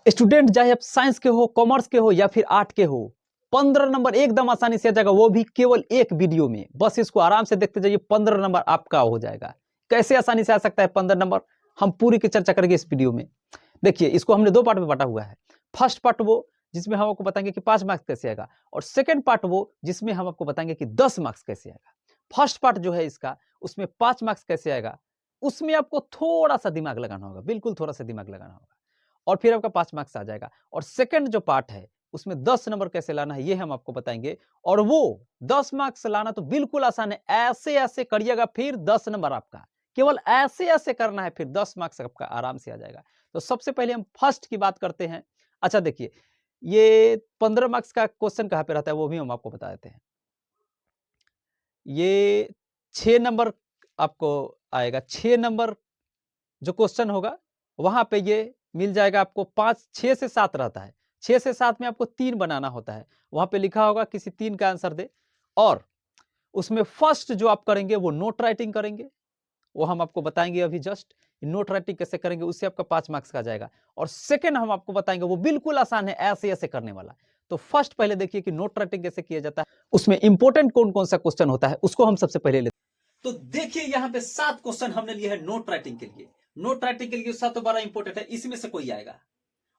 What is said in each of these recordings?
Student चाहे आप science के हो, कॉमर्स के हो या फिर आर्ट के हो, 15 नंबर एकदम आसानी से आ जाएगा, वो भी केवल एक वीडियो में। बस इसको आराम से देखते जाइए, 15 नंबर आपका हो जाएगा। कैसे आसानी से आ सकता है 15 नंबर, हम पूरी की चर्चा करेंगे इस वीडियो में। देखिए, इसको हमने 2 पार्ट में बांटा हुआ है। फर्स्ट पार्ट वो जिसमें हम आपको बताएंगे कि 5 मार्क्स कैसे आएगा, और सेकंड पार्ट वो जिसमें हम आपको बताएंगे कि 10 मार्क्स कैसे आएगा। फर्स्ट पार्ट जो है इसका, उसमें 5 मार्क्स कैसे आएगा, उसमें आपको थोड़ा सा दिमाग लगाना होगा, बिल्कुल थोड़ा सा दिमाग लगाना होगा, और फिर आपका 5 मार्क्स आ जाएगा। और सेकंड जो पार्ट है उसमें 10 नंबर कैसे लाना है ये हम आपको बताएंगे, और वो 10 मार्क्स लाना तो बिल्कुल आसान है। ऐसे ऐसे करिएगा, फिर 10 नंबर आपका, केवल ऐसे ऐसे करना है, फिर 10 मार्क्स आपका आराम से आ जाएगा। तो सबसे पहले हम फर्स्ट की बात करते हैं। अच्छा देखिए, ये 15 मार्क्स का क्वेश्चन कहाँ पे रहता है वो भी हम आपको बता देते हैं। ये 6 नंबर आपको आएगा, 6 नंबर जो क्वेश्चन होगा वहां पे ये मिल जाएगा आपको। 5 6 से 7 रहता है, 6 से 7 में आपको 3 बनाना होता है। वहां पे लिखा होगा किसी 3 का आंसर दे, और उसमें फर्स्ट जो आप करेंगे वो नोट राइटिंग करेंगे, वो हम आपको बताएंगे अभी जस्ट। नोट राइटिंग कैसे करेंगे उससे आपका 5 मार्क्स का जाएगा। और सेकंड हम आपको बताएंगे, वो बिल्कुल आसान है, ऐसे ऐसे करने वाला। तो फर्स्ट पहले देखिए कि नोट राइटिंग कैसे किया जाता है, उसमें इंपॉर्टेंट कौन कौन सा क्वेश्चन होता है उसको हम सबसे पहले लेते हैं। तो देखिए यहाँ पे 7 क्वेश्चन हमने लिए है नोट राइटिंग के लिए। नोट राइटिंग के लिए 7 बड़ा इंपॉर्टेंट है, इसमें से कोई आएगा,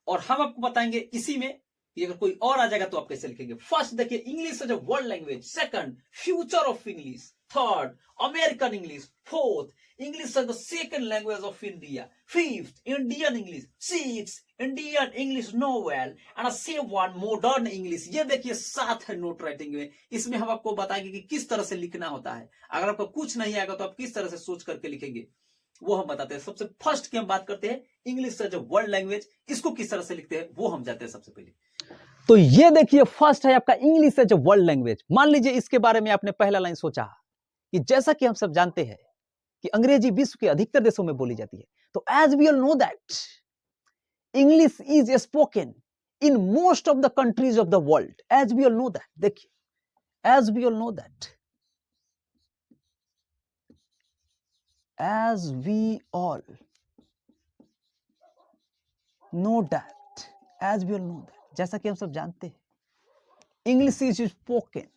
और हम आपको बताएंगे इसी में कि अगर कोई और आ जाएगा तो आप कैसे लिखेंगे। फर्स्ट देखिए, English as a world language. Second, future of English. Third, American English. Fourth, English as the second language of India. Fifth, Indian English. Six, Indian English novel. And seven, modern English. ये देखिए 7 है note writing में। इसमें हम आपको बताएंगे कि किस तरह से लिखना होता है। अगर आपको कुछ नहीं आएगा तो आप किस तरह से सोच करके लिखेंगे वो हम बताते हैं। सबसे फर्स्ट की हम बात करते हैं, English as a world language, इसको किस तरह से लिखते हैं वो हम जाते हैं सबसे पहले। तो ये देखिए फर्स्ट है आपका English as a world language. मान लीजिए इसके बारे में आपने पहला लाइन सोचा कि जैसा कि हम सब जानते हैं कि अंग्रेजी विश्व के अधिकतर देशों में बोली जाती है, तो as we all know that English is spoken in most of the countries of the world. As we all know that, देखिए as we all know that, as we all know that, as we all know that, जैसा कि हम सब जानते हैं English is spoken,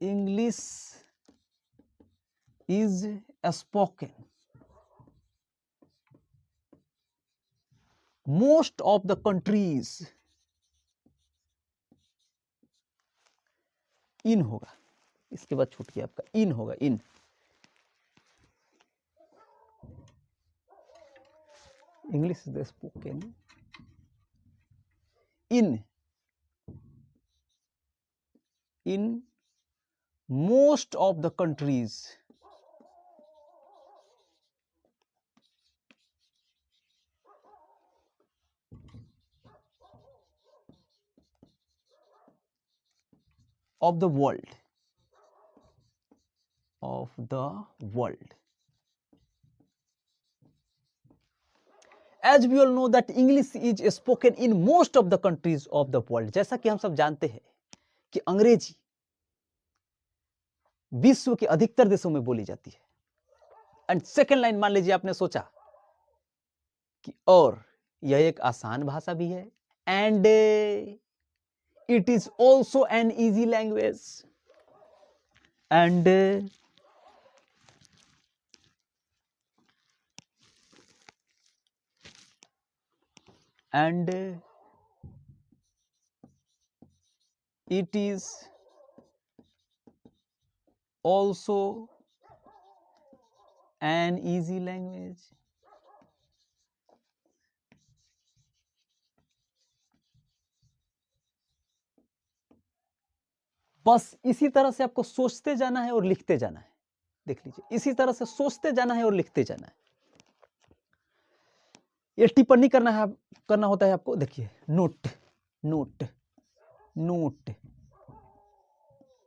English is spoken most of the countries, in होगा, इसके बाद छूट गया आपका, इन होगा, in English is spoken in most of the countries of the world, as we all know that English is spoken in most of the countries of the world। जैसा कि हम सब जानते हैं कि अंग्रेजी विश्व के अधिकतर देशों में बोली जाती है। एंड सेकेंड लाइन मान लीजिए आपने सोचा कि और यह एक आसान भाषा भी है, and it is also an easy language, and it is also an easy language। बस इसी तरह से आपको सोचते जाना है और लिखते जाना है। देख लीजिए, इसी तरह से सोचते जाना है और लिखते जाना है। ये टिप्पणी करना होता है आपको। देखिए, note note note,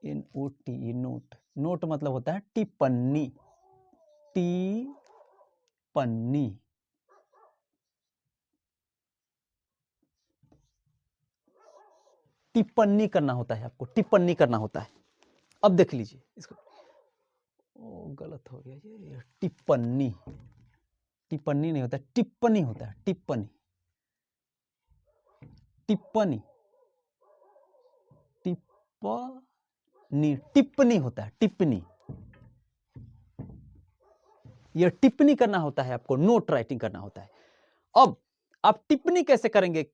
NOT, note, note मतलब होता है टिप्पणी, टिप्पणी। टिप्पणी करना होता है आपको, टिप्पणी करना होता है। अब देख लीजिए इसको, गलत हो गया ये, टिप्पणी, टिप्पणी नहीं होता, टिप्पणी होता है, टिप्पणी, टिप्पणी, टिप्पणी, टिप्पणी होता है, टिप्पणी। यह टिप्पणी करना होता है आपको, नोट राइटिंग करना होता है। अब आप टिप्पणी कैसे करेंगे?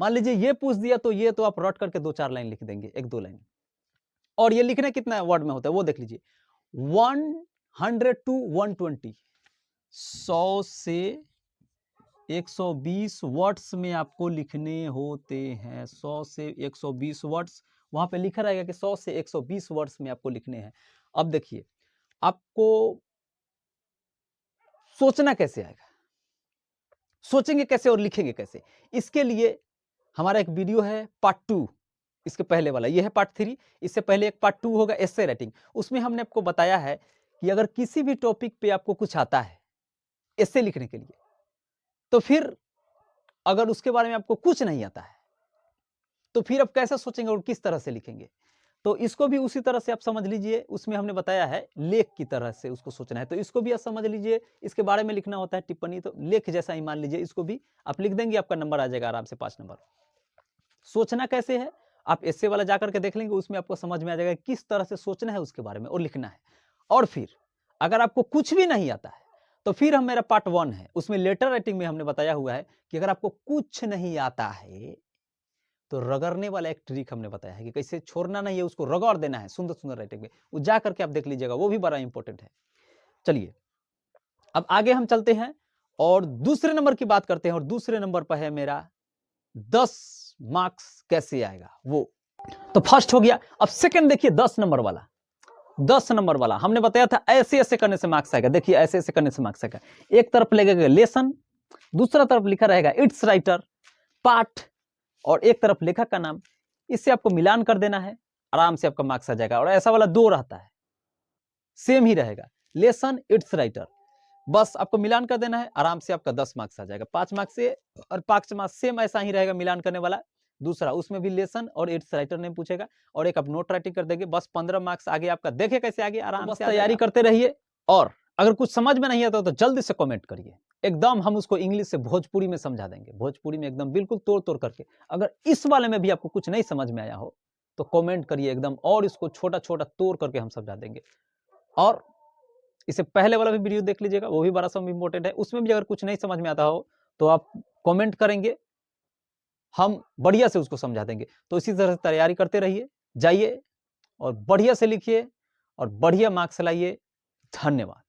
मान लीजिए ये पूछ दिया तो ये तो आप रट करके 2-4 लाइन लिख देंगे, 1-2 लाइन। और ये लिखना कितना वर्ड में होता है वो देख लीजिए, 100 to 120, 100 से 120 वर्ड्स में आपको लिखने होते हैं। 100 से 120 वर्ड्स, वहां पे लिखा रहेगा कि 100 से 120 वर्ड्स में आपको लिखने हैं। अब देखिए आपको सोचना कैसे आएगा, सोचेंगे कैसे और लिखेंगे कैसे? इसके लिए हमारा एक वीडियो है पार्ट 2, इसके पहले वाला, ये है पार्ट 3। इससे पहले एक पार्ट 2 होगा एस्से राइटिंग, उसमें हमने आपको बताया है कि अगर किसी भी टॉपिक पे आपको कुछ आता है एस्से लिखने के लिए, तो फिर अगर उसके बारे में आपको कुछ नहीं आता है तो फिर आप कैसे सोचेंगे और किस तरह से लिखेंगे? तो इसको भी उसी तरह से आप समझ लीजिए, उसमें हमने बताया है लेख की तरह से उसको सोचना है, तो इसको भी आप समझ लीजिए। इसके बारे में लिखना होता है टिप्पणी, तो लेख जैसा ही मान लीजिए, इसको भी आप लिख देंगे, आपका नंबर आ जाएगा आराम से 5 नंबर। सोचना कैसे है आप एस्से वाला जाकर के देख लेंगे, उसमें आपको समझ में आ जाएगा किस तरह से सोचना है उसके बारे में और लिखना है। और फिर अगर आपको कुछ भी नहीं आता है तो फिर हम मेरा पार्ट 1 है, उसमें लेटर राइटिंग में हमने बताया हुआ है कि अगर आपको कुछ नहीं आता है तो रगड़ने वाला एक ट्रिक हमने बताया है कि कैसे छोड़ना नहीं है, उसको रगड़ देना है सुंदर सुंदर राइटिंग में, वो जा करके आप देख लीजिएगा, वो भी बड़ा इंपॉर्टेंट है। चलिए अब आगे हम चलते हैं और दूसरे नंबर की बात करते हैं, और दूसरे नंबर पर है मेरा 10 मार्क्स कैसे आएगा वो। तो फर्स्ट हो गया। अब सेकंड देखिए 10 नंबर वाला, 10 नंबर वाला हमने बताया था ऐसे ऐसे करने से मार्क्स आएगा। देखिए ऐसे ऐसे करने से मार्क्स आएगा। एक तरफ लगेगा लेसन, दूसरा तरफ लिखा रहेगा इट्स राइटर, पार्ट, और एक तरफ लेखक का नाम। इससे आपको मिलान कर देना है, आराम से आपका मार्क्स आ जाएगा। और ऐसा वाला 2 रहता है, सेम ही रहेगा, लेसन इट्स राइटर, बस आपको मिलान कर देना है, आराम से आपका 10 मार्क्स आ जाएगा। 5 मार्क्स से, और 5 मार्क्स सेम ऐसा ही रहेगा मिलान करने वाला दूसरा, उसमें भी लेसन और इट्स राइटर नेम पूछेगा, और एक आप नोट राइटिंग कर देंगे, बस 15 मार्क्स आगे आपका। देखे कैसे आगे, आराम से तैयारी करते रहिए। और अगर कुछ समझ में नहीं आता तो जल्दी से कमेंट करिए, एकदम हम उसको इंग्लिश से भोजपुरी में समझा देंगे, भोजपुरी में एकदम बिल्कुल तोड़ तोड़ करके। अगर इस वाले में भी आपको कुछ नहीं समझ में आया हो तो कमेंट करिए एकदम, और इसको छोटा छोटा तोड़ करके हम समझा देंगे। और इससे पहले वाला भी वीडियो देख लीजिएगा, वो भी बड़ा सा इंपॉर्टेंट है, उसमें भी अगर कुछ नहीं समझ में आता हो तो आप कमेंट करेंगे, हम बढ़िया से उसको समझा देंगे। तो इसी तरह से तैयारी करते रहिए, जाइए और बढ़िया से लिखिए और बढ़िया मार्क्स लाइए। धन्यवाद।